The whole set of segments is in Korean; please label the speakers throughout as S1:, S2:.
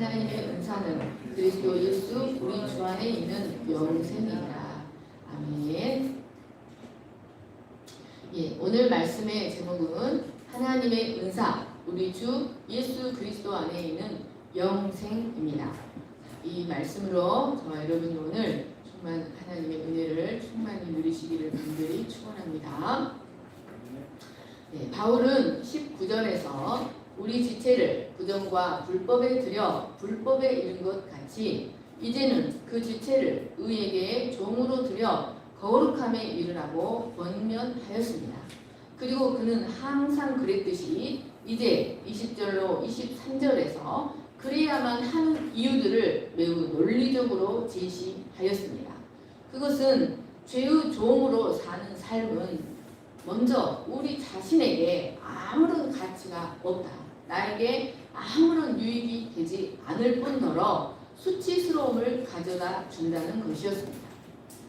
S1: 하나님의 은사는 그리스도 예수 우리 주 안에 있는 영생이라. 아멘. 예, 오늘 말씀의 제목은 하나님의 은사, 우리 주 예수 그리스도 안에 있는 영생입니다. 이 말씀으로 저와 여러분이 오늘 정말 하나님의 은혜를 충만히 누리시기를 간절히 축원합니다. 네, 바울은 19절에서 우리 지체를 부정과 불법에 들여 불법에 이른 것 같이 이제는 그 지체를 의에게 종으로 들여 거룩함에 이르라고 권면하였습니다. 그리고 그는 항상 그랬듯이 이제 20절로 23절에서 그래야만 하는 이유들을 매우 논리적으로 제시하였습니다. 그것은 죄의 종으로 사는 삶은 먼저 우리 자신에게 아무런 가치가 없다. 나에게 아무런 유익이 되지 않을 뿐더러 수치스러움을 가져다 준다는 것이었습니다.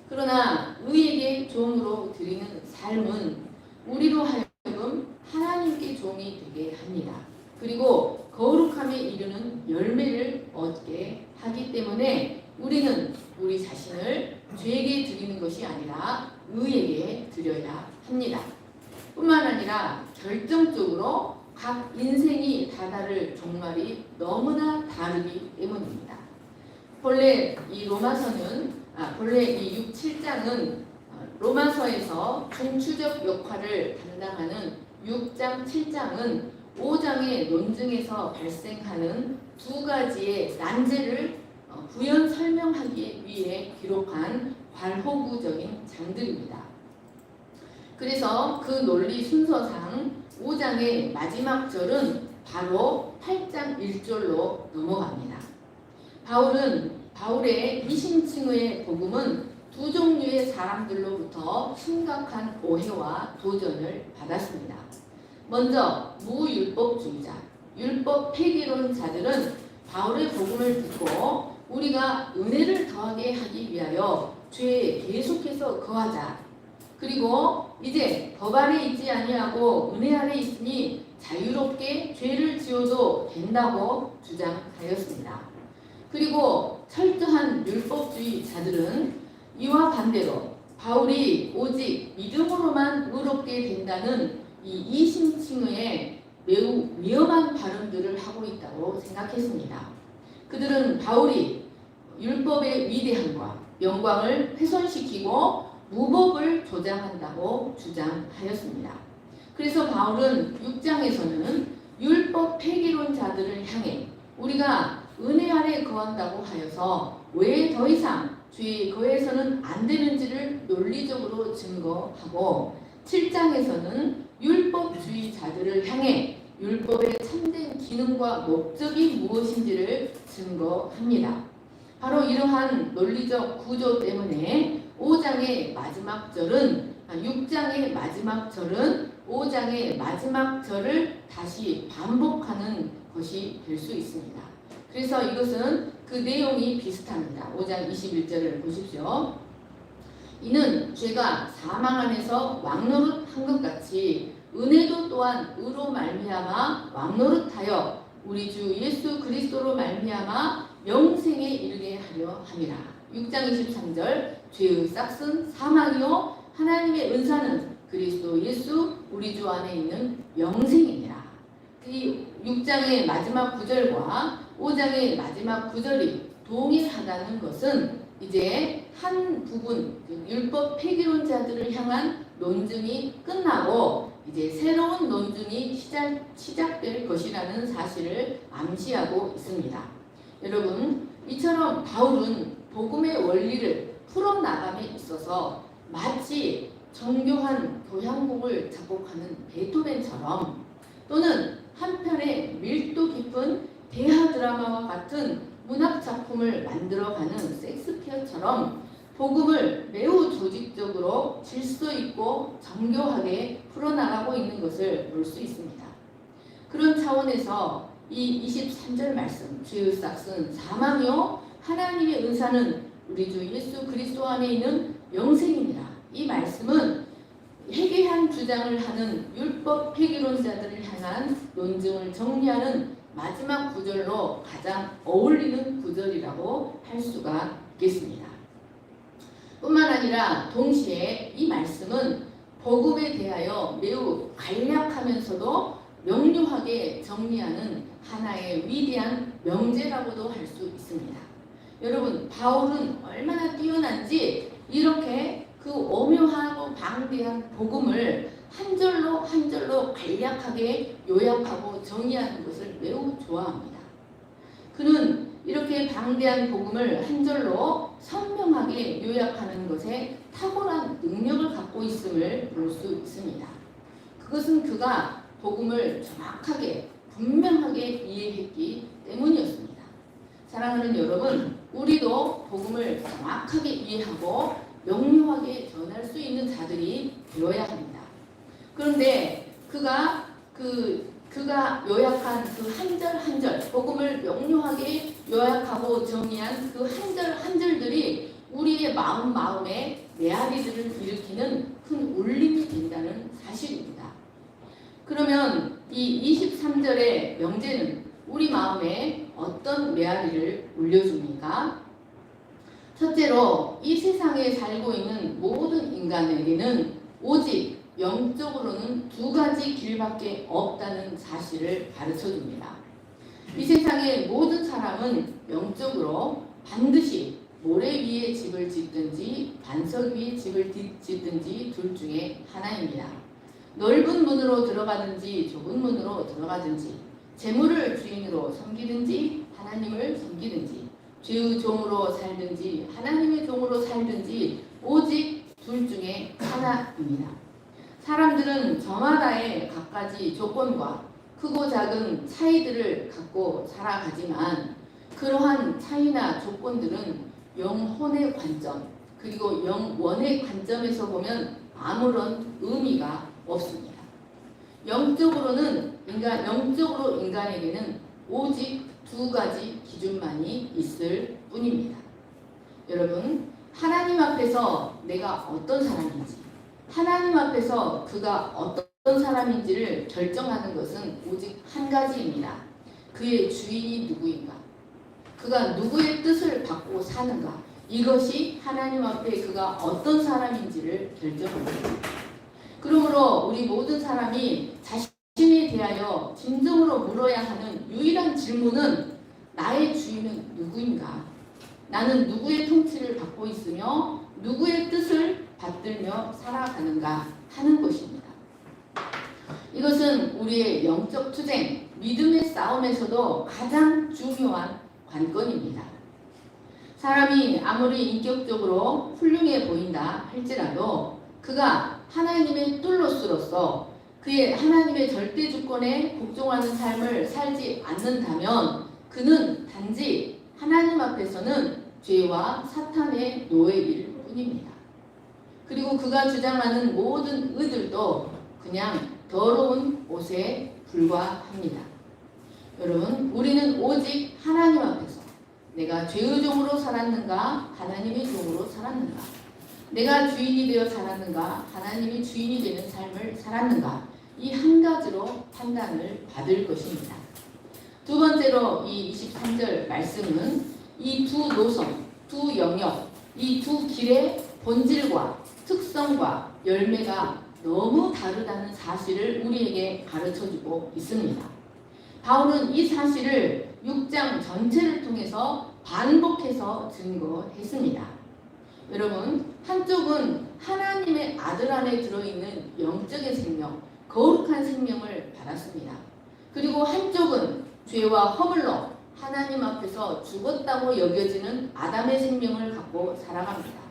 S1: 그러나 의에게 종으로 드리는 삶은 우리로 하여금 하나님께 종이 되게 합니다. 그리고 거룩함에 이르는 열매를 얻게 하기 때문에 우리는 우리 자신을 죄에게 드리는 것이 아니라 의에게 드려야 합니다. 뿐만 아니라 결정적으로 각 인생이 다다를 종말이 너무나 다르기 때문입니다. 본래 이 6, 7장은 로마서에서 중추적 역할을 담당하는 6장, 7장은 5장의 논증에서 발생하는 두 가지의 난제를 부연 설명하기 위해 기록한 관호구적인 장들입니다. 그래서 그 논리 순서상 5장의 마지막 절은 바로 8장 1절로 넘어갑니다. 바울의 이심층의 복음은 두 종류의 사람들로부터 심각한 오해와 도전을 받았습니다. 먼저 무율법주의자, 율법 폐기론자들은 바울의 복음을 듣고 우리가 은혜를 더하게 하기 위하여 죄에 계속해서 거하자. 그리고 이제 법 아래 있지 아니하고 은혜 아래 있으니 자유롭게 죄를 지어도 된다고 주장하였습니다. 그리고 철저한 율법주의자들은 이와 반대로 바울이 오직 믿음으로만 의롭게 된다는 이 이심층의 매우 위험한 발언들을 하고 있다고 생각했습니다. 그들은 바울이 율법의 위대함과 영광을 훼손시키고 무법을 조장한다고 주장하였습니다. 그래서 바울은 6장에서는 율법 폐기론자들을 향해 우리가 은혜 아래 거한다고 하여서 왜 더 이상 죄에 거해서는 안 되는지를 논리적으로 증거하고 7장에서는 율법주의자들을 향해 율법의 참된 기능과 목적이 무엇인지를 증거합니다. 바로 이러한 논리적 구조 때문에 6장의 마지막 절은 5장의 마지막 절을 다시 반복하는 것이 될 수 있습니다. 그래서 이것은 그 내용이 비슷합니다. 5장 21절을 보십시오. 이는 죄가 사망 안에서 왕노릇한 것 같이 은혜도 또한 의로 말미암아 왕노릇하여 우리 주 예수 그리스도로 말미암아 영생에 이르게 하려 함이라. 6장 23절 죄의 싹은 사망이요 하나님의 은사는 그리스도 예수 우리 주 안에 있는 영생이니라. 이 6장의 마지막 9절과 5장의 마지막 9절이 동일하다는 것은 이제 한 부분 율법 폐기론자들을 향한 논증이 끝나고 이제 새로운 논증이 시작될 것이라는 사실을 암시하고 있습니다. 여러분, 이처럼 바울은 복음의 원리를 풀어나감에 있어서 마치 정교한 교향곡을 작곡하는 베토벤처럼 또는 한편의 밀도 깊은 대하 드라마와 같은 문학 작품을 만들어가는 섹스피어처럼 복음을 매우 조직적으로 질서 있고 정교하게 풀어나가고 있는 것을 볼 수 있습니다. 그런 차원에서 이 23절 말씀 죄의 싹은 사망이요 하나님의 은사는 우리 주 예수 그리스도 안에 있는 영생이니라. 이 말씀은 해괴한 주장을 하는 율법 폐기론자들을 향한 논증을 정리하는 마지막 구절로 가장 어울리는 구절이라고 할 수가 있겠습니다. 뿐만 아니라 동시에 이 말씀은 복음에 대하여 매우 간략하면서도 명료하게 정리하는 하나의 위대한 명제라고도 할 수 있습니다. 여러분, 바울은 얼마나 뛰어난지 이렇게 그 오묘하고 방대한 복음을 한 절로 한 절로 간략하게 요약하고 정리하는 것을 매우 좋아합니다. 그는 이렇게 방대한 복음을 한 절로 선명하게 요약하는 것에 탁월한 능력을 갖고 있음을 볼 수 있습니다. 그것은 그가 복음을 정확하게 분명하게 이해했기 때문이었습니다. 사랑하는 여러분, 우리도 복음을 정확하게 이해하고 명료하게 전할 수 있는 자들이 되어야 합니다. 그런데 그가 요약한 그 한 절 한 절, 복음을 명료하게 요약하고 정리한 그 한 절 한 절들이 우리의 마음에 메아리들을 일으키는 큰 울림이 된다는 사실입니다. 그러면 이 23절의 명제는 우리 마음에 어떤 메아리를 울려줍니까? 첫째로 이 세상에 살고 있는 모든 인간에게는 오직 영적으로는 두 가지 길밖에 없다는 사실을 가르쳐줍니다. 이 세상의 모든 사람은 영적으로 반드시 모래 위에 집을 짓든지 반석 위에 집을 짓든지 둘 중에 하나입니다. 넓은 문으로 들어가든지 좁은 문으로 들어가든지 재물을 주인으로 섬기든지 하나님을 섬기든지 죄의 종으로 살든지 하나님의 종으로 살든지 오직 둘 중에 하나입니다. 사람들은 저마다의 각가지 조건과 크고 작은 차이들을 갖고 살아가지만 그러한 차이나 조건들은 영혼의 관점 그리고 영원의 관점에서 보면 아무런 의미가 없습니다. 영적으로 인간에게는 오직 두 가지 기준만이 있을 뿐입니다. 여러분, 하나님 앞에서 내가 어떤 사람인지, 하나님 앞에서 그가 어떤 사람인지를 결정하는 것은 오직 한 가지입니다. 그의 주인이 누구인가? 그가 누구의 뜻을 받고 사는가? 이것이 하나님 앞에 그가 어떤 사람인지를 결정합니다. 그러므로 우리 모든 사람이 자신에 대하여 진정으로 물어야 하는 유일한 질문은 나의 주인은 누구인가? 나는 누구의 통치를 받고 있으며 누구의 뜻을 받들며 살아가는가 하는 것입니다. 이것은 우리의 영적 투쟁, 믿음의 싸움에서도 가장 중요한 관건입니다. 사람이 아무리 인격적으로 훌륭해 보인다 할지라도 그가 하나님의 뚫로스로서 그의 하나님의 절대 주권에 복종하는 삶을 살지 않는다면 그는 단지 하나님 앞에서는 죄와 사탄의 노예일 뿐입니다. 그리고 그가 주장하는 모든 의들도 그냥 더러운 옷에 불과합니다. 여러분, 우리는 오직 하나님 앞에서 내가 죄의 종으로 살았는가 하나님의 종으로 살았는가, 내가 주인이 되어 살았는가 하나님이 주인이 되는 삶을 살았는가, 이 한 가지로 판단을 받을 것입니다. 두 번째로 이 23절 말씀은 이 두 노선, 두 영역, 이 두 길의 본질과 특성과 열매가 너무 다르다는 사실을 우리에게 가르쳐주고 있습니다. 바울은 이 사실을 6장 전체를 통해서 반복해서 증거했습니다. 여러분, 한쪽은 하나님의 아들 안에 들어있는 영적인 생명, 거룩한 생명을 받았습니다. 그리고 한쪽은 죄와 허물로 하나님 앞에서 죽었다고 여겨지는 아담의 생명을 갖고 살아갑니다.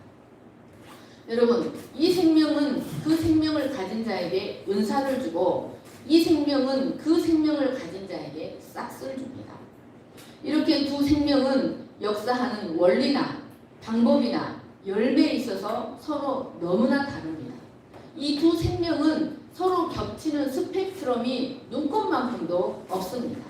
S1: 여러분, 이 생명은 그 생명을 가진 자에게 은사를 주고 이 생명은 그 생명을 가진 자에게 싹스를 줍니다. 이렇게 두 생명은 역사하는 원리나 방법이나 열매에 있어서 서로 너무나 다릅니다. 이 두 생명은 서로 겹치는 스펙트럼이 눈꽃만큼도 없습니다.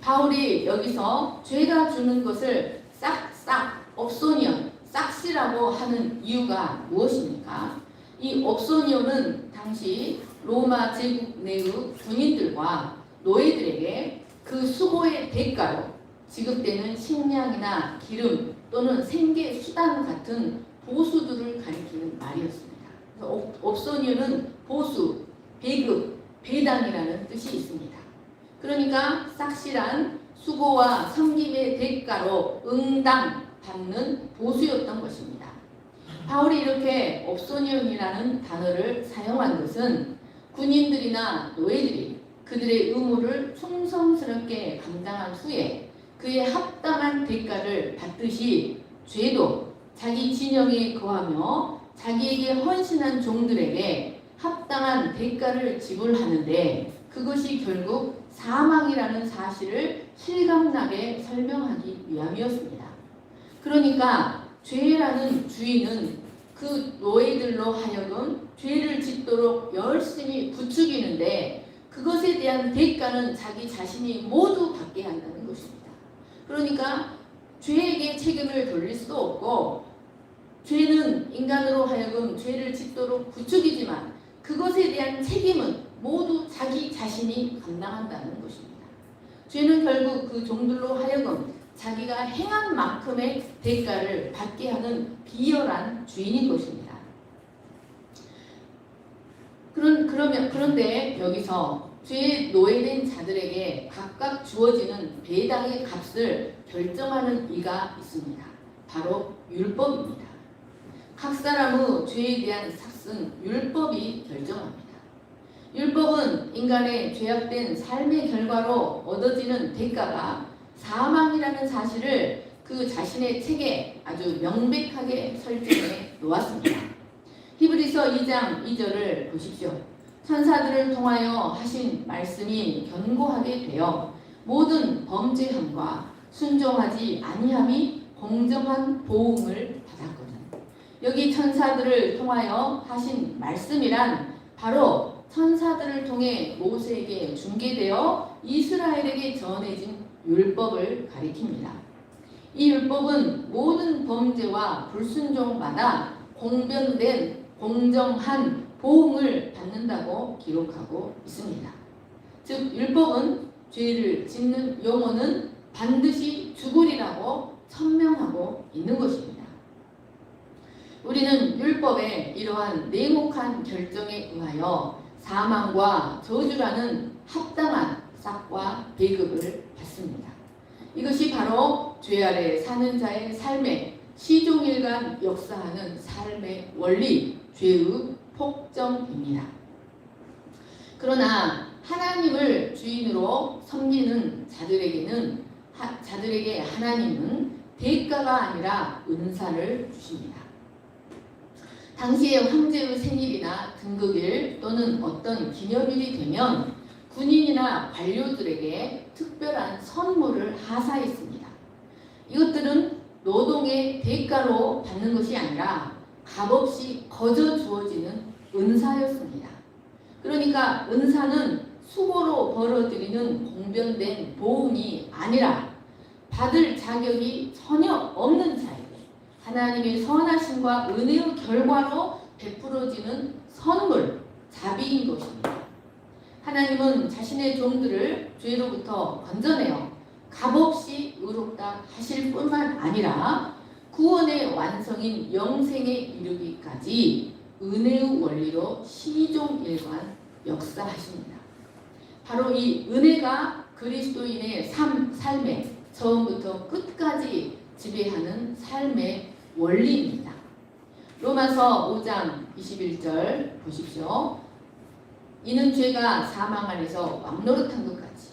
S1: 바울이 여기서 죄가 주는 것을 싹싹 옵소니언, 싹시라고 하는 이유가 무엇입니까? 이 옵소니온은 당시 로마 제국 내의 군인들과 노예들에게 그 수고의 대가로 지급되는 식량이나 기름 또는 생계 수단 같은 보수들을 가리키는 말이었습니다. 그래서 옵소니언은 보수, 배급, 배당이라는 뜻이 있습니다. 그러니까 싹실한 수고와 섬김의 대가로 응당 받는 보수였던 것입니다. 바울이 이렇게 옵소니언이라는 단어를 사용한 것은 군인들이나 노예들이 그들의 의무를 충성스럽게 감당한 후에 그에 합당한 대가를 받듯이 죄도 자기 진영에 거하며 자기에게 헌신한 종들에게 합당한 대가를 지불하는데 그것이 결국 사망이라는 사실을 실감나게 설명하기 위함이었습니다. 그러니까 죄라는 주인은 그 노예들로 하여금 죄를 짓도록 열심히 부추기는데 그것에 대한 대가는 자기 자신이 모두 받게 한다는 것입니다. 그러니까 죄에게 책임을 돌릴 수도 없고 죄는 인간으로 하여금 죄를 짓도록 부추기지만 그것에 대한 책임은 모두 자기 자신이 감당한다는 것입니다. 죄는 결국 그 종들로 하여금 자기가 행한 만큼의 대가를 받게 하는 비열한 주인인 것입니다. 그런데 여기서 죄에 노예된 자들에게 각각 주어지는 배당의 값을 결정하는 이가 있습니다. 바로 율법입니다. 각 사람의 죄에 대한 삭은 율법이 결정합니다. 율법은 인간의 죄악된 삶의 결과로 얻어지는 대가가 사망이라는 사실을 그 자신의 책에 아주 명백하게 설정해 놓았습니다. 히브리서 2장 2절을 보십시오. 천사들을 통하여 하신 말씀이 견고하게 되어 모든 범죄함과 순종하지 아니함이 공정한 보응을 받았거든. 여기 천사들을 통하여 하신 말씀이란 바로 천사들을 통해 모세에게 중계되어 이스라엘에게 전해진 율법을 가리킵니다. 이 율법은 모든 범죄와 불순종마다 공변된 공정한 보응을 받는다고 기록하고 있습니다. 즉 율법은 죄를 짓는 영혼은 반드시 죽으리라고 천명하고 있는 것입니다. 우리는 율법의 이러한 냉혹한 결정에 의하여 사망과 저주라는 합당한 싹과 배급을 받습니다. 이것이 바로 죄 아래 사는 자의 삶에 시종일관 역사하는 삶의 원리, 죄의 폭정입니다. 그러나 하나님을 주인으로 섬기는 자들에게 하나님은 대가가 아니라 은사를 주십니다. 당시의 황제의 생일이나 등극일 또는 어떤 기념일이 되면 군인이나 관료들에게 특별한 선물을 하사했습니다. 이것들은 노동의 대가로 받는 것이 아니라 값없이 거저 주어지는 은사였습니다. 그러니까 은사는 수고로 벌어들이는 공변된 보응이 아니라 받을 자격이 전혀 없는 자에게 하나님의 선하심과 은혜의 결과로 베풀어지는 선물, 자비인 것입니다. 하나님은 자신의 종들을 죄로부터 건져내어 값없이 의롭다 하실 뿐만 아니라 구원의 완성인 영생에 이르기까지 은혜의 원리로 시종일관 역사하십니다. 바로 이 은혜가 그리스도인의 삶에 처음부터 끝까지 지배하는 삶의 원리입니다. 로마서 5장 21절 보십시오. 이는 죄가 사망 안에서 왕노릇한 것 같이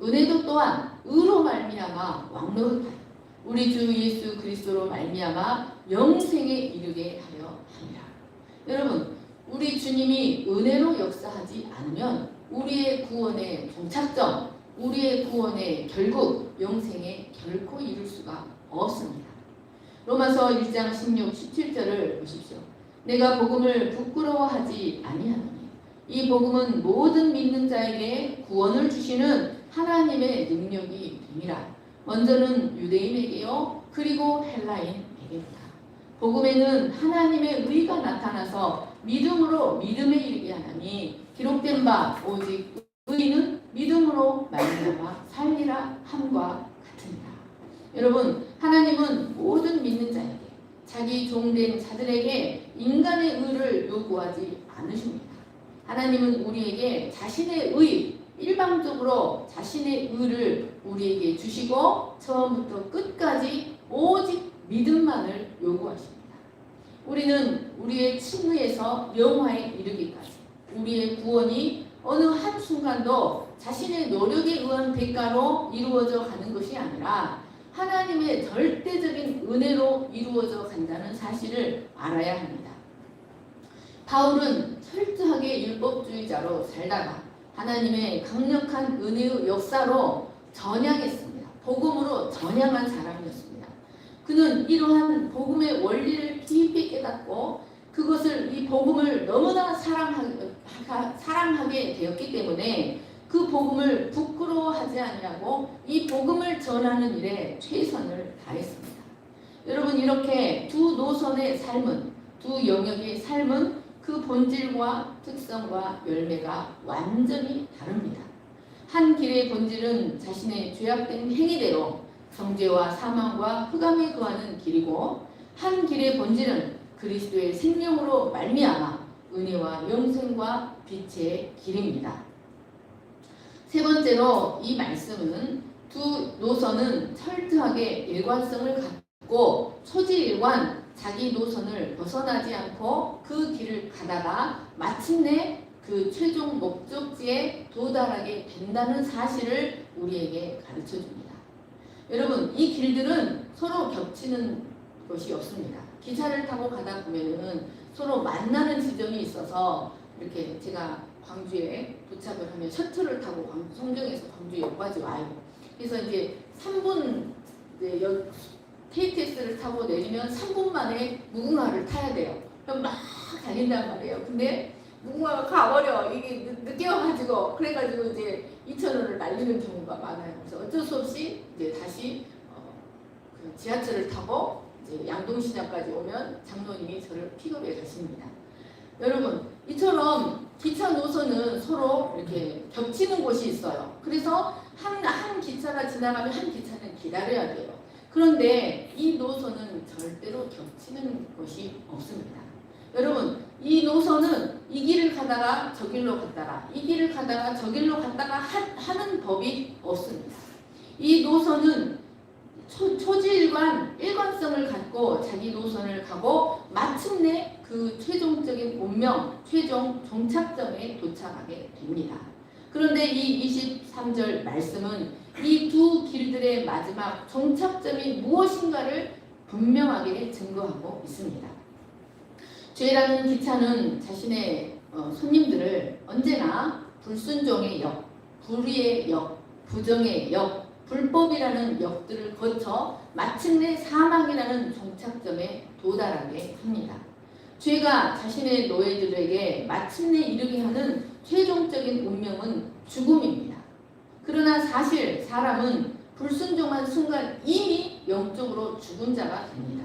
S1: 은혜도 또한 의로 말미암아 왕노릇하여 우리 주 예수 그리스도로 말미암아 영생에 이르게 하려 함이라. 여러분, 우리 주님이 은혜로 역사하지 않으면 우리의 구원의 종착점, 우리의 구원의 결국 영생에 결코 이룰 수가 없습니다. 로마서 1장 16, 17절을 보십시오. 내가 복음을 부끄러워하지 아니하노니 이 복음은 모든 믿는 자에게 구원을 주시는 하나님의 능력이 됨이라. 먼저는 유대인에게요 그리고 헬라인에게입니다. 복음에는 하나님의 의가 나타나서 믿음으로 믿음에 이르게 하나니 기록된 바 오직 의인은 믿음으로 말미암아 살리라 함과 같으니라. 여러분, 하나님은 모든 믿는 자에게, 자기 종된 자들에게 인간의 의를 요구하지 않으십니다. 하나님은 우리에게 자신의 의, 일방적으로 자신의 의를 우리에게 주시고 처음부터 끝까지 오직 믿음만을 요구하십니다. 우리는 우리의 칭의에서 영화에 이르기까지 우리의 구원이 어느 한순간도 자신의 노력에 의한 대가로 이루어져 가는 것이 아니라 하나님의 절대적인 은혜로 이루어져 간다는 사실을 알아야 합니다. 바울은 철저하게 율법주의자로 살다가 하나님의 강력한 은혜의 역사로 전향했습니다. 복음으로 전향한 사람이었습니다. 그는 이러한 복음의 원리를 깊이 깨닫고 그것을, 이 복음을 너무나 사랑하게 되었기 때문에 그 복음을 부끄러워하지 아니하고 이 복음을 전하는 일에 최선을 다했습니다. 여러분, 이렇게 두 노선의 삶은, 두 영역의 삶은 그 본질과 특성과 열매가 완전히 다릅니다. 한 길의 본질은 자신의 죄악된 행위대로 정죄와 사망과 흑암에 거하는 길이고, 한 길의 본질은 그리스도의 생명으로 말미암아 은혜와 영생과 빛의 길입니다. 세 번째로, 이 말씀은 두 노선은 철저하게 일관성을 갖고 초지일관 자기 노선을 벗어나지 않고 그 길을 가다가 마침내 그 최종 목적지에 도달하게 된다는 사실을 우리에게 가르쳐 줍니다. 여러분, 이 길들은 서로 겹치는 것이 없습니다. 기차를 타고 가다 보면은 서로 만나는 지점이 있어서, 이렇게 제가 광주에 도착을 하면 셔틀을 타고 송정에서 광주역까지 와요. 그래서 이제 3분 KTX를 타고 내리면 3분 만에 무궁화를 타야 돼요. 그럼 막 달린단 말이에요. 근데 무궁화가 가버려. 이게 늦게 와가지고, 그래가지고 이제 2,000원을 날리는 경우가 많아요. 그래서 어쩔 수 없이 이제 다시 그 지하철을 타고 이제 양동시장까지 오면 장로님이 저를 픽업해 가십니다. 여러분, 이처럼 기차 노선은 서로 이렇게 겹치는 곳이 있어요. 그래서 한 기차가 지나가면 한 기차는 기다려야 돼요. 그런데 이 노선은 절대로 겹치는 것이 없습니다. 여러분, 이 노선은 이 길을 가다가 저 길로 갔다가, 이 길을 가다가 저 길로 갔다가 하는 법이 없습니다. 이 노선은 초지일관 일관성을 갖고 자기 노선을 가고 마침내 그 최종적인 운명, 최종 종착점에 도착하게 됩니다. 그런데 이 23절 말씀은 이 두 길들의 마지막 종착점이 무엇인가를 분명하게 증거하고 있습니다. 죄라는 기차는 자신의 손님들을 언제나 불순종의 역, 불의의 역, 부정의 역, 불법이라는 역들을 거쳐 마침내 사망이라는 종착점에 도달하게 합니다. 죄가 자신의 노예들에게 마침내 이르게 하는 최종적인 운명은 죽음입니다. 그러나 사실 사람은 불순종한 순간 이미 영적으로 죽은 자가 됩니다.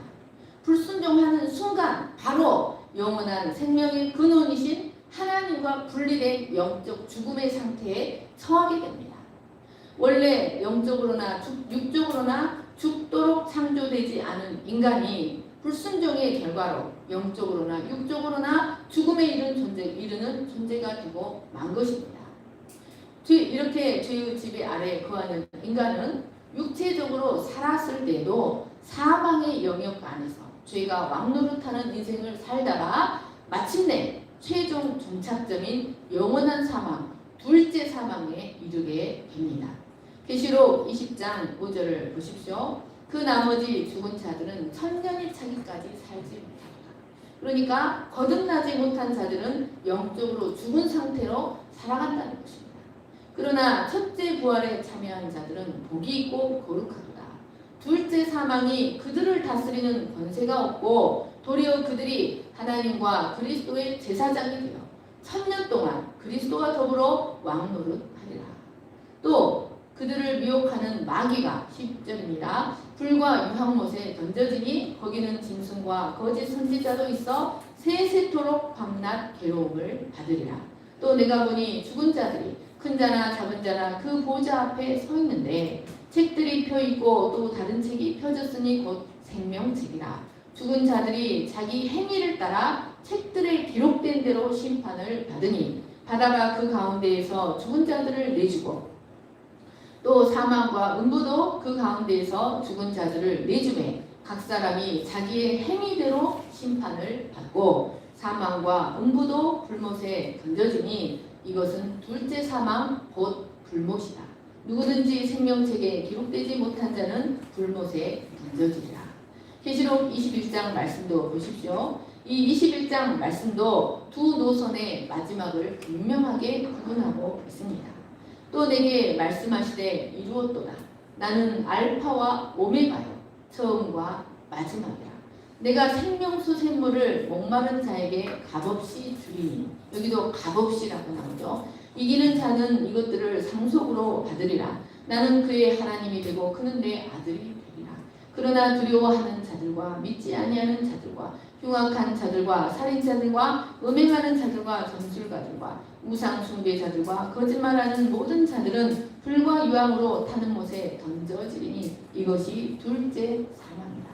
S1: 불순종하는 순간 바로 영원한 생명의 근원이신 하나님과 분리된 영적 죽음의 상태에 처하게 됩니다. 원래 영적으로나 육적으로나 죽도록 창조되지 않은 인간이 불순종의 결과로 영적으로나 육적으로나 죽음에 이르는 존재가 되고 만 것입니다. 이렇게 죄의 지배 아래 거하는 인간은 육체적으로 살았을 때도 사망의 영역 안에서 죄가 왕노릇하는 인생을 살다가 마침내 최종 종착점인 영원한 사망, 둘째 사망에 이르게 됩니다. 계시록 20장 5절을 보십시오. 그 나머지 죽은 자들은 천년이 차기까지 살지 못하리라. 그러니까 거듭나지 못한 자들은 영적으로 죽은 상태로 살아간다는 것입니다. 그러나 첫째 부활에 참여한 자들은 복이 있고 거룩하도다. 둘째 사망이 그들을 다스리는 권세가 없고 도리어 그들이 하나님과 그리스도의 제사장이 되어 1000년 동안 그리스도와 더불어 왕노릇하리라. 또 그들을 미혹하는 마귀가 10절입니다. 불과 유황못에 던져지니 거기는 짐승과 거짓 선지자도 있어 세세토록 밤낮 괴로움을 받으리라. 또 내가 보니 죽은 자들이 큰 자나 작은 자나 그 보좌 앞에 서 있는데 책들이 펴 있고 또 다른 책이 펴졌으니 곧 생명책이라. 죽은 자들이 자기 행위를 따라 책들에 기록된 대로 심판을 받으니 바다가 그 가운데에서 죽은 자들을 내주고 또 사망과 음부도 그 가운데에서 죽은 자들을 내주매 각 사람이 자기의 행위대로 심판을 받고 사망과 음부도 불못에 던져지니 이것은 둘째 사망 곧 불못이다. 누구든지 생명책에 기록되지 못한 자는 불못에 던져지리라. 계시록 21장 말씀도 보십시오. 이 21장 말씀도 두 노선의 마지막을 분명하게 구분하고 있습니다. 또 내게 말씀하시되 이루었도다. 나는 알파와 오메가요 처음과 마지막이라. 내가 생명수 샘물을 목마른 자에게 값없이 주리니. 여기도 값없이라고 나오죠. 이기는 자는 이것들을 상속으로 받으리라. 나는 그의 하나님이 되고 그는 내 아들이 되리라. 그러나 두려워하는 자들과 믿지 아니하는 자들과 흉악한 자들과 살인자들과 음행하는 자들과 점술가들과 우상 숭배자들과 거짓말하는 모든 자들은 불과 유황으로 타는 못에 던져지리니 이것이 둘째 사망이다.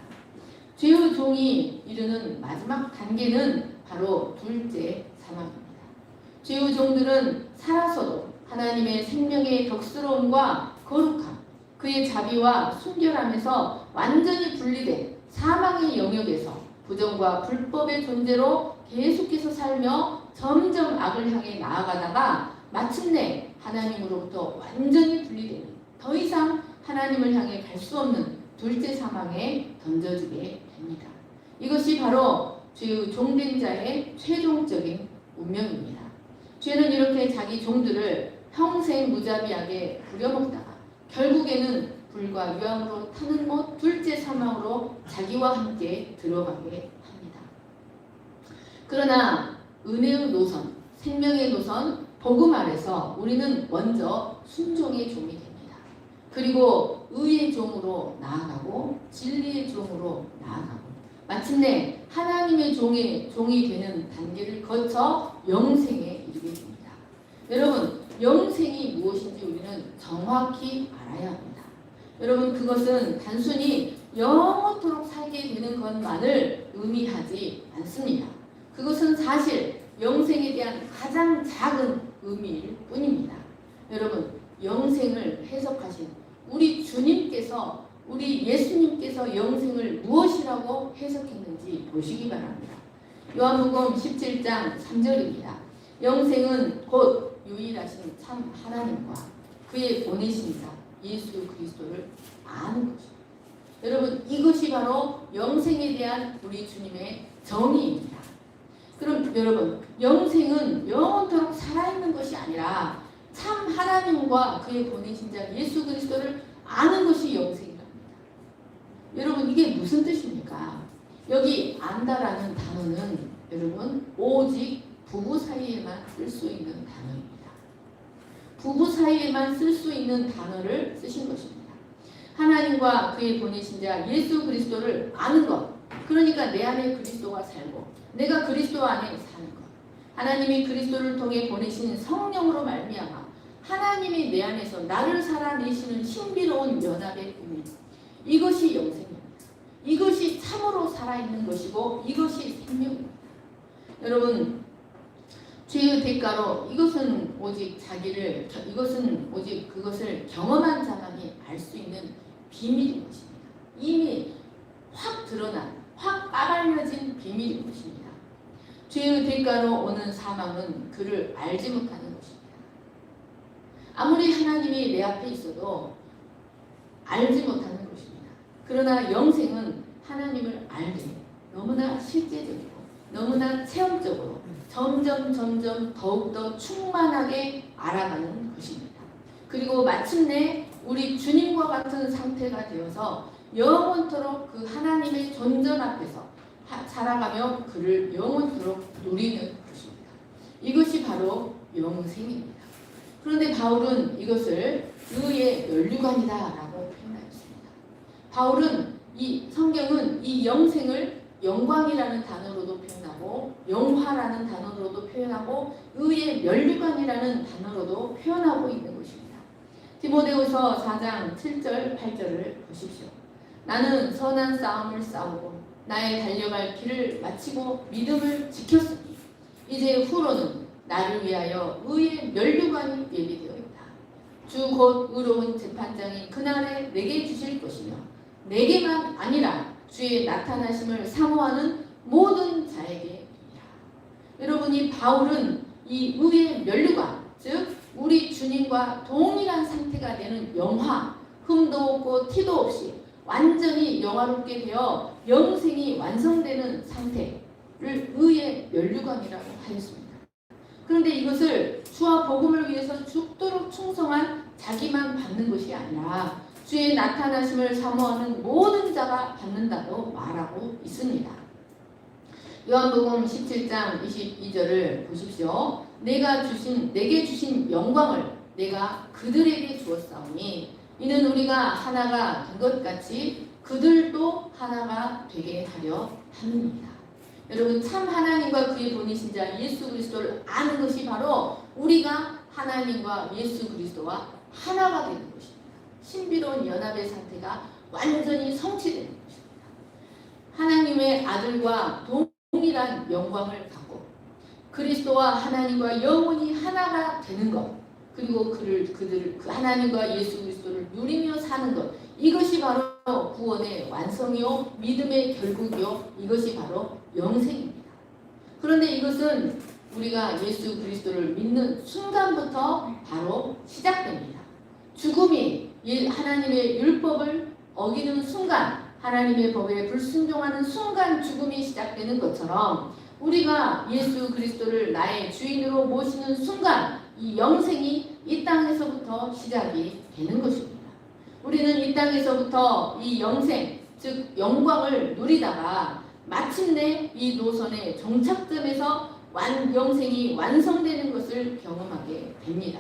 S1: 죄의 종이 이르는 마지막 단계는 바로 둘째 사망입니다. 죄의 종들은 살아서도 하나님의 생명의 덕스러움과 거룩함, 그의 자비와 순결함에서 완전히 분리된 사망의 영역에서 부정과 불법의 존재로 계속해서 살며 점점 악을 향해 나아가다가 마침내 하나님으로부터 완전히 분리되는 더 이상 하나님을 향해 갈 수 없는 둘째 사망에 던져지게 됩니다. 이것이 바로 죄의 종된 자의 최종적인 운명입니다. 죄는 이렇게 자기 종들을 평생 무자비하게 부려먹다가 결국에는 불과 유황으로 타는 못 둘째 사망으로 자기와 함께 들어가게 합니다. 그러나 은혜의 노선, 생명의 노선, 복음 아래서 우리는 먼저 순종의 종이 됩니다. 그리고 의의 종으로 나아가고 진리의 종으로 나아가고 마침내 하나님의 종이 되는 단계를 거쳐 영생에 이르게 됩니다. 여러분, 영생이 무엇인지 우리는 정확히 알아야 합니다. 여러분, 그것은 단순히 영원토록 살게 되는 것만을 의미하지 않습니다. 그것은 사실 영생에 대한 가장 작은 의미일 뿐입니다. 여러분, 영생을 해석하신 우리 주님께서, 우리 예수님께서 영생을 무엇이라고 해석했는지 보시기 바랍니다. 요한복음 17장 3절입니다. 영생은 곧 유일하신 참 하나님과 그의 보내신 자 예수 그리스도를 아는 것입니다. 여러분, 이것이 바로 영생에 대한 우리 주님의 정의입니다. 그럼 여러분, 영생은 영원토록 살아있는 것이 아니라 참 하나님과 그의 보내신 자 예수 그리스도를 아는 것이 영생이랍니다. 여러분, 이게 무슨 뜻입니까? 여기 안다라는 단어는 여러분 오직 부부 사이에만 쓸 수 있는 단어입니다. 부부 사이에만 쓸 수 있는 단어를 쓰신 것입니다. 하나님과 그의 보내신 자 예수 그리스도를 아는 것, 그러니까 내 안에 그리스도가 살고 내가 그리스도 안에 사는 것, 하나님이 그리스도를 통해 보내신 성령으로 말미암아 하나님이 내 안에서 나를 살아내시는 신비로운 연합의 의미, 이것이 영생입니다. 이것이 참으로 살아있는 것이고 이것이 생명입니다. 여러분, 죄의 대가로 이것은 오직 그것을 경험한 자만이 알 수 있는 비밀인 것입니다. 이미 확 드러난, 확 까발려진 비밀인 것입니다. 죄의 대가로 오는 사망은 그를 알지 못하는 것입니다. 아무리 하나님이 내 앞에 있어도 알지 못하는 것입니다. 그러나 영생은 하나님을 알되 너무나 실제적이고 너무나 체험적으로 점점 더욱더 충만하게 알아가는 것입니다. 그리고 마침내 우리 주님과 같은 상태가 되어서 영원토록 그 하나님의 존전 앞에서 살아가며 그를 영원토록 누리는 것입니다. 이것이 바로 영생입니다. 그런데 바울은 이것을 의의 면류관이다라고 표현하였습니다. 바울은 이 성경은 이 영생을 영광이라는 단어로도 표현하고 영화라는 단어로도 표현하고 의의 면류관이라는 단어로도 표현하고 있는 것입니다. 디모데후서 4장 7절 8절을 보십시오. 나는 선한 싸움을 싸우고 나의 달려갈 길을 마치고 믿음을 지켰으니 이제 후로는 나를 위하여 의의 면류관이 예비되어 있다. 주 곧 의로운 재판장이 그날에 내게 주실 것이며 내게만 아니라 주의 나타나심을 사모하는 모든 자에게 이라. 여러분, 이 바울은 이 의의 면류관, 즉 우리 주님과 동일한 상태가 되는 영화, 흠도 없고 티도 없이 완전히 영화롭게 되어 영생이 완성되는 상태를 의의 면류관이라고 하였습니다. 그런데 이것을 주와 복음을 위해서 죽도록 충성한 자기만 받는 것이 아니라 주의 나타나심을 사모하는 모든 자가 받는다고 말하고 있습니다. 요한복음 17장 22절을 보십시오. 내게 주신 영광을 내가 그들에게 주었사오니 이는 우리가 하나가 된 것 같이 그들도 하나가 되게 하려 함입니다. 여러분, 참 하나님과 그의 본이신 자 예수 그리스도를 아는 것이 바로 우리가 하나님과 예수 그리스도와 하나가 되는 것입니다. 신비로운 연합의 상태가 완전히 성취되는 것입니다. 하나님의 아들과 동일한 영광을 갖고 그리스도와 하나님과 영원히 하나가 되는 것, 그리고 그 하나님과 예수 그리스도를 누리며 사는 것, 이것이 바로 구원의 완성이요 믿음의 결국이요 이것이 바로 영생입니다. 그런데 이것은 우리가 예수 그리스도를 믿는 순간부터 바로 시작됩니다. 죽음이 하나님의 율법을 어기는 순간, 하나님의 법에 불순종하는 순간 죽음이 시작되는 것처럼 우리가 예수 그리스도를 나의 주인으로 모시는 순간 이 영생이 이 땅에서부터 시작이 되는 것입니다. 우리는 이 땅에서부터 이 영생, 즉 영광을 누리다가 마침내 이 노선의 종착점에서 영생이 완성되는 것을 경험하게 됩니다.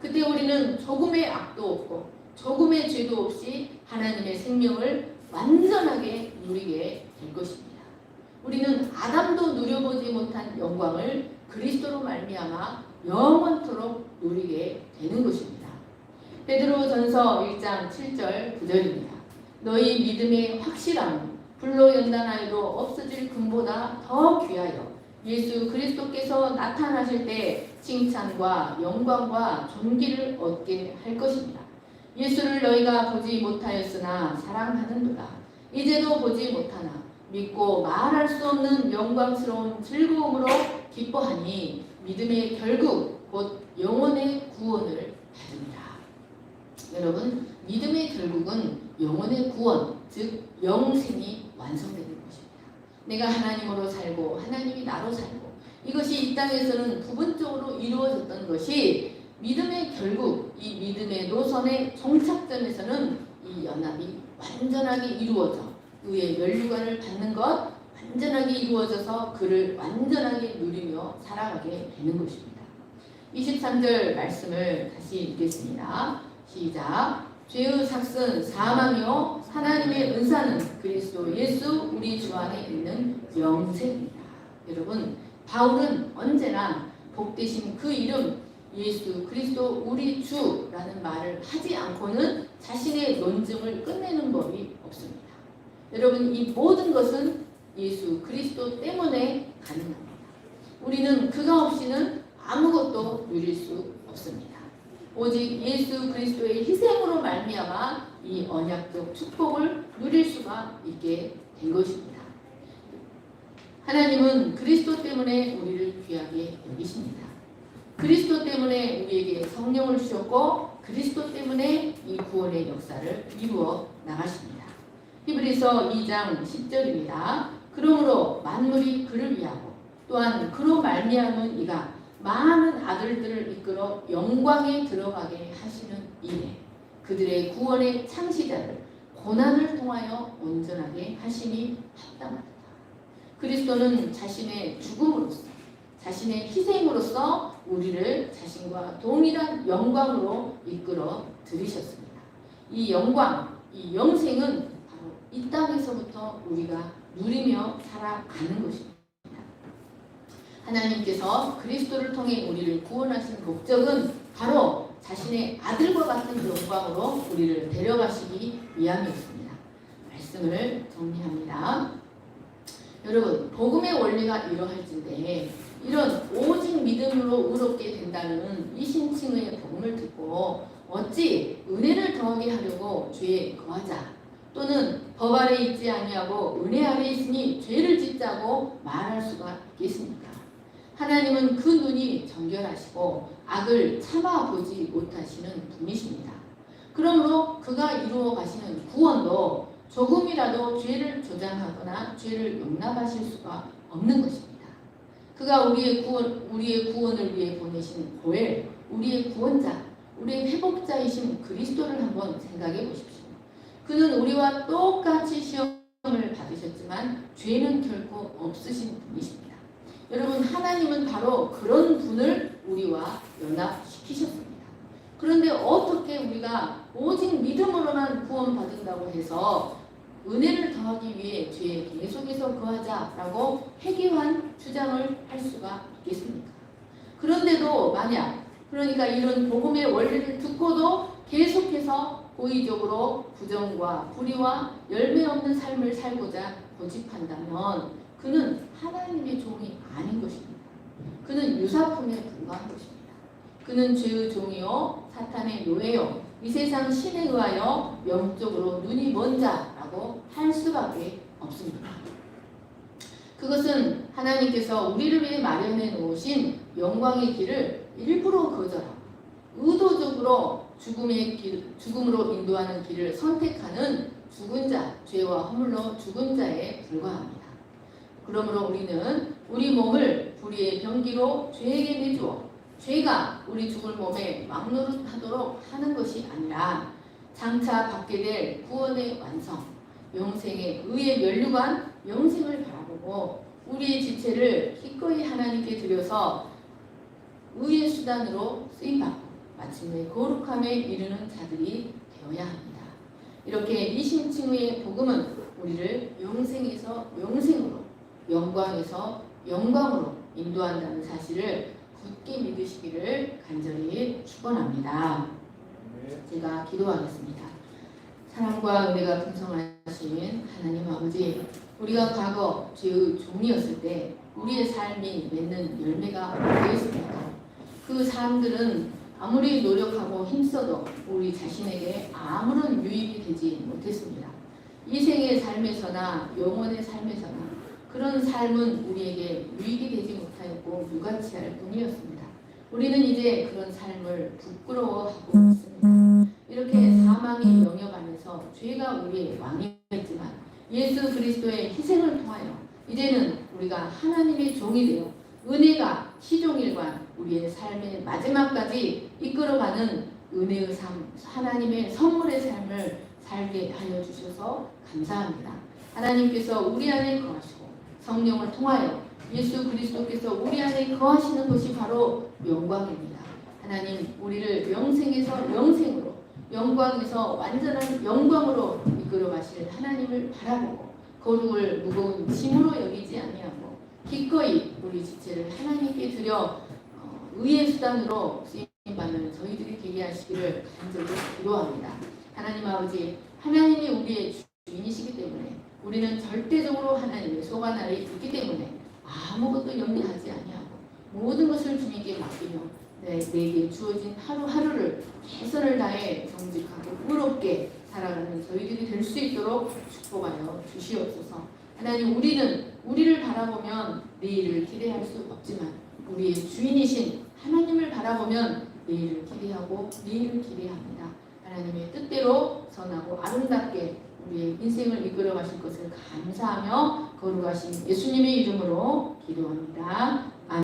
S1: 그때 우리는 조금의 악도 없고 조금의 죄도 없이 하나님의 생명을 완전하게 누리게 될 것입니다. 우리는 아담도 누려보지 못한 영광을 그리스도로 말미암아 영원토록 누리게 되는 것입니다. 베드로전서 1장 7절 9절입니다. 너희 믿음의 확실함은 불로 연단하여도 없어질 금보다 더 귀하여 예수 그리스도께서 나타나실 때 칭찬과 영광과 존귀를 얻게 할 것입니다. 예수를 너희가 보지 못하였으나 사랑하는도다. 이제도 보지 못하나 믿고 말할 수 없는 영광스러운 즐거움으로 기뻐하니 믿음의 결국 곧 영혼의 구원을 받으리라. 여러분, 믿음의 결국은 영혼의 구원, 즉 영생이 완성되는 것입니다. 내가 하나님으로 살고 하나님이 나로 살고 이것이 이 땅에서는 부분적으로 이루어졌던 것이 믿음의 결국, 이 믿음의 노선의 종착점에서는 이 연합이 완전하게 이루어져 의의 면류관을 받는 것, 완전하게 이루어져서 그를 완전하게 누리며 살아가게 되는 것입니다. 23절 말씀을 다시 읽겠습니다. 시작. 죄의 삭은 사망이요 하나님의 은사는 그리스도 예수 우리 주 안에 있는 영생입니다. 여러분, 바울은 언제나 복되신 그 이름 예수 그리스도 우리 주라는 말을 하지 않고는 자신의 논증을 끝내는 법이 없습니다. 여러분, 이 모든 것은 예수 그리스도 때문에 가능합니다. 우리는 그가 없이는 아무것도 누릴 수 없습니다. 오직 예수 그리스도의 희생으로 말미암아 이 언약적 축복을 누릴 수가 있게 된 것입니다. 하나님은 그리스도 때문에 우리를 귀하게 여기십니다. 그리스도 때문에 우리에게 성령을 주셨고 그리스도 때문에 이 구원의 역사를 이루어 나가십니다. 히브리서 2장 10절입니다. 그러므로 만물이 그를 위하고 또한 그로 말미암은 이가 많은 아들들을 이끌어 영광에 들어가게 하시는 이에 그들의 구원의 창시자를 고난을 통하여 온전하게 하심이 합당하다. 그리스도는 자신의 죽음으로써 자신의 희생으로써 우리를 자신과 동일한 영광으로 이끌어 들이셨습니다. 이 영광, 이 영생은 바로 이 땅에서부터 우리가 누리며 살아가는 것입니다. 하나님께서 그리스도를 통해 우리를 구원하신 목적은 바로 자신의 아들과 같은 영광으로 우리를 데려가시기 위함이었습니다. 말씀을 정리합니다. 여러분, 복음의 원리가 이러할진데 이런 오직 믿음으로 의롭게 된다는 이신칭의 복음을 듣고 어찌 은혜를 더하게 하려고 죄에 거하자 또는 법 아래 있지 아니하고 은혜 아래 있으니 죄를 짓자고 말할 수가 있겠습니까? 하나님은 그 눈이 정결하시고 악을 참아보지 못하시는 분이십니다. 그러므로 그가 이루어 가시는 구원도 조금이라도 죄를 조장하거나 죄를 용납하실 수가 없는 것입니다. 그가 우리의 구원을 위해 보내신 보엘, 우리의 구원자, 우리의 회복자이신 그리스도를 한번 생각해 보십시오. 그는 우리와 똑같이 시험을 받으셨지만 죄는 결코 없으신 분이십니다. 여러분, 하나님은 바로 그런 분을 우리와 연합시키셨습니다. 그런데 어떻게 우리가 오직 믿음으로만 구원받는다고 해서 은혜를 더하기 위해 죄에 계속해서 거하자라고 회개한 주장을 할 수가 있겠습니까? 그런데도 만약 그러니까 이런 복음의 원리를 듣고도 계속해서 고의적으로 부정과 불의와 열매 없는 삶을 살고자 고집한다면 그는 하나님의 종이 아닌 것입니다. 그는 유사품에 불과한 것입니다. 그는 죄의 종이요 사탄의 노예요 이 세상 신에 의하여 영적으로 눈이 먼 자라고 할 수밖에 없습니다. 그것은 하나님께서 우리를 위해 마련해 놓으신 영광의 길을 일부러 거절하고 의도적으로 죽음으로 인도하는 길을 선택하는 죽은 자, 죄와 허물로 죽은 자에 불과합니다. 그러므로 우리는 우리 몸을 불의의 병기로 죄에게 내주어 죄가 우리 죽을 몸에 막노릇하도록 하는 것이 아니라 장차 받게 될 구원의 완성, 영생의 의의 면류관, 영생을 바라보고 우리의 지체를 기꺼이 하나님께 드려서 의의 수단으로 쓰임받고 마침내 거룩함에 이르는 자들이 되어야 합니다. 이렇게 이신칭의 복음은 우리를 영생에서 영생으로, 영광에서 영광으로 인도한다는 사실을 굳게 믿으시기를 간절히 축원합니다. 제가 기도하겠습니다. 사랑과 은혜가 풍성하신 하나님 아버지, 우리가 과거 죄의 종이었을 때 우리의 삶이 맺는 열매가 뭐였습니까? 그 사람들은 아무리 노력하고 힘써도 우리 자신에게 아무런 유익이 되지 못했습니다. 이 생의 삶에서나 영혼의 삶에서나 그런 삶은 우리에게 유익이 되지 못하였고 무가치할 뿐이었습니다. 우리는 이제 그런 삶을 부끄러워하고 있습니다. 이렇게 사망의 영역 안에서 죄가 우리의 왕이었지만 예수 그리스도의 희생을 통하여 이제는 우리가 하나님의 종이 되어 은혜가 시종일관 우리의 삶의 마지막까지 이끌어가는 은혜의 삶, 하나님의 선물의 삶을 살게 하여 주셔서 감사합니다. 하나님께서 우리 안에 거하시고 성령을 통하여 예수 그리스도께서 우리 안에 거하시는 것이 바로 영광입니다. 하나님, 우리를 영생에서 영생으로, 영광에서 완전한 영광으로 이끌어 가실 하나님을 바라보고 거룩을 무거운 짐으로 여기지 아니하고 기꺼이 우리 지체를 하나님께 드려 의의 수단으로 쓰임받는 저희들이 되게 하시기를 간절히 기도합니다. 하나님 아버지, 하나님이 우리의 주인이시기 때문에 우리는 절대적으로 하나님의 소관 아래 있기 때문에 아무것도 염려하지 아니하고 모든 것을 주님께 맡기며 내게 주어진 하루하루를 최선을 다해 정직하고 의롭게 살아가는 저희들이 될 수 있도록 축복하여 주시옵소서. 하나님, 우리는 우리를 바라보면 내일을 기대할 수 없지만 우리의 주인이신 하나님을 바라보면 내일을 기대하고 내일을 기대합니다. 하나님의 뜻대로 선하고 아름답게 우리의 인생을 이끌어 가실 것을 감사하며 거룩하신 예수님의 이름으로 기도합니다. 아멘.